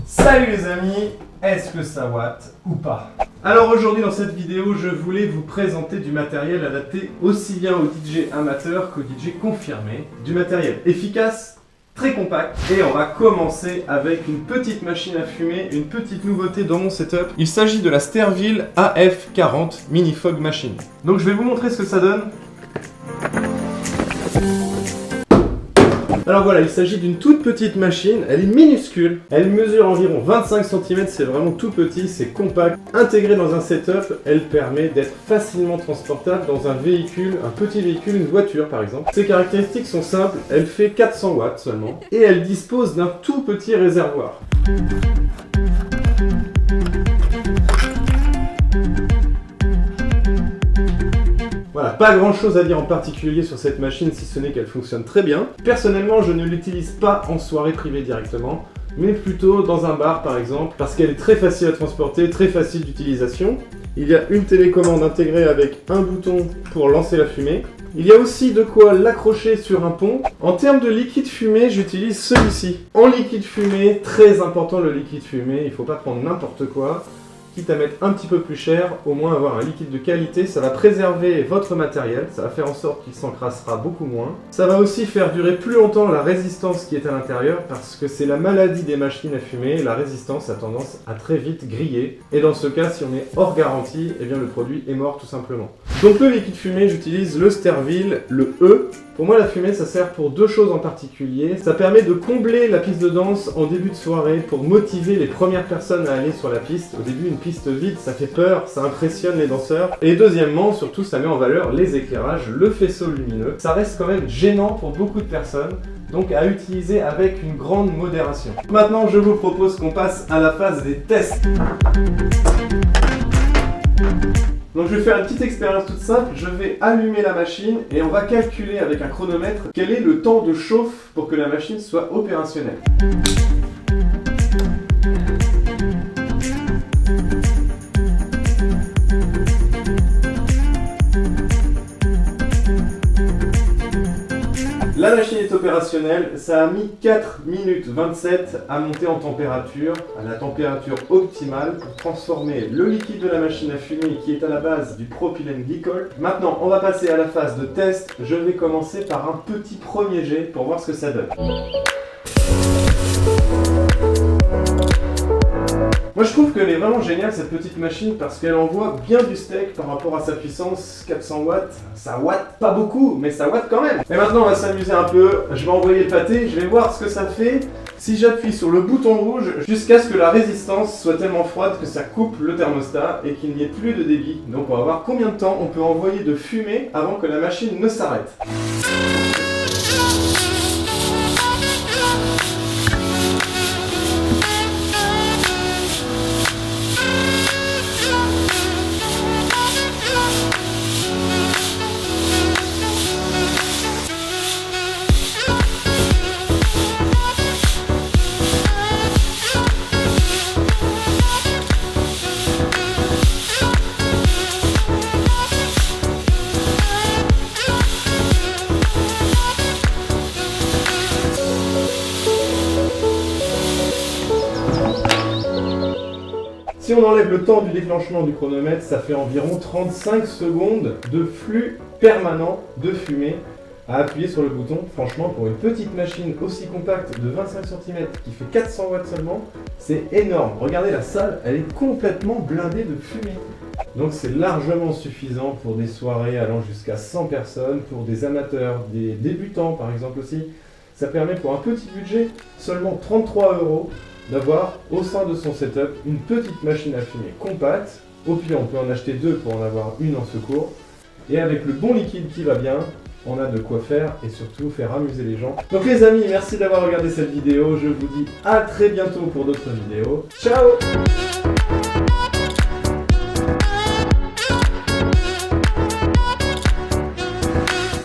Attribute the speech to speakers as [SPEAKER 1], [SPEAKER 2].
[SPEAKER 1] Salut les amis, est-ce que ça watt ou pas? Alors aujourd'hui dans cette vidéo, je voulais vous présenter du matériel adapté aussi bien aux DJ amateurs qu'aux DJ confirmés. Du matériel efficace, très compact, et on va commencer avec une petite machine à fumer, une petite nouveauté dans mon setup. Il s'agit de la Stervil AF40 Mini Fog Machine. Donc je vais vous montrer ce que ça donne. Alors voilà, il s'agit d'une toute petite machine, elle est minuscule, elle mesure environ 25 cm, c'est vraiment tout petit, c'est compact. Intégrée dans un setup, elle permet d'être facilement transportable dans un véhicule, un petit véhicule, une voiture par exemple. Ses caractéristiques sont simples, elle fait 400 watts seulement, et elle dispose d'un tout petit réservoir. Voilà, pas grand chose à dire en particulier sur cette machine si ce n'est qu'elle fonctionne très bien. Personnellement, je ne l'utilise pas en soirée privée directement, mais plutôt dans un bar par exemple, parce qu'elle est très facile à transporter, très facile d'utilisation. Il y a une télécommande intégrée avec un bouton pour lancer la fumée. Il y a aussi de quoi l'accrocher sur un pont. En termes de liquide fumé, j'utilise celui-ci. En liquide fumé, très important le liquide fumé, il ne faut pas prendre n'importe quoi. Quitte à mettre un petit peu plus cher, au moins avoir un liquide de qualité, ça va préserver votre matériel, ça va faire en sorte qu'il s'encrassera beaucoup moins. Ça va aussi faire durer plus longtemps la résistance qui est à l'intérieur, parce que c'est la maladie des machines à fumer, la résistance a tendance à très vite griller. Et dans ce cas, si on est hors garantie, eh bien le produit est mort tout simplement. Donc le liquide fumé, j'utilise le Stervil, le E. Pour moi, la fumée, ça sert pour deux choses en particulier. Ça permet de combler la piste de danse en début de soirée pour motiver les premières personnes à aller sur la piste. Au début, une piste vide, ça fait peur, ça impressionne les danseurs. Et deuxièmement, surtout, ça met en valeur les éclairages, le faisceau lumineux. Ça reste quand même gênant pour beaucoup de personnes, donc à utiliser avec une grande modération. Maintenant, je vous propose qu'on passe à la phase des tests. Donc je vais faire une petite expérience toute simple, je vais allumer la machine et on va calculer avec un chronomètre quel est le temps de chauffe pour que la machine soit opérationnelle. La machine est opérationnelle, ça a mis 4 minutes 27 à monter en température, à la température optimale pour transformer le liquide de la machine à fumer qui est à la base du propylène glycol. Maintenant, on va passer à la phase de test. Je vais commencer par un petit premier jet pour voir ce que ça donne. Moi je trouve qu'elle est vraiment géniale cette petite machine parce qu'elle envoie bien du steak par rapport à sa puissance, 400 watts. Ça watt pas beaucoup, mais ça watt quand même. Et maintenant on va s'amuser un peu, je vais envoyer le pâté, je vais voir ce que ça fait si j'appuie sur le bouton rouge jusqu'à ce que la résistance soit tellement froide que ça coupe le thermostat et qu'il n'y ait plus de débit. Donc on va voir combien de temps on peut envoyer de fumée avant que la machine ne s'arrête. Si on enlève le temps du déclenchement du chronomètre, ça fait environ 35 secondes de flux permanent de fumée à appuyer sur le bouton. Franchement, pour une petite machine aussi compacte de 25 cm qui fait 400 watts seulement, c'est énorme. Regardez la salle, elle est complètement blindée de fumée. Donc c'est largement suffisant pour des soirées allant jusqu'à 100 personnes, pour des amateurs, des débutants par exemple aussi. Ça permet pour un petit budget, seulement 33 €, d'avoir au sein de son setup une petite machine à fumer compacte. Au pire, on peut en acheter deux pour en avoir une en secours. Et avec le bon liquide qui va bien, on a de quoi faire et surtout faire amuser les gens. Donc les amis, merci d'avoir regardé cette vidéo. Je vous dis à très bientôt pour d'autres vidéos. Ciao!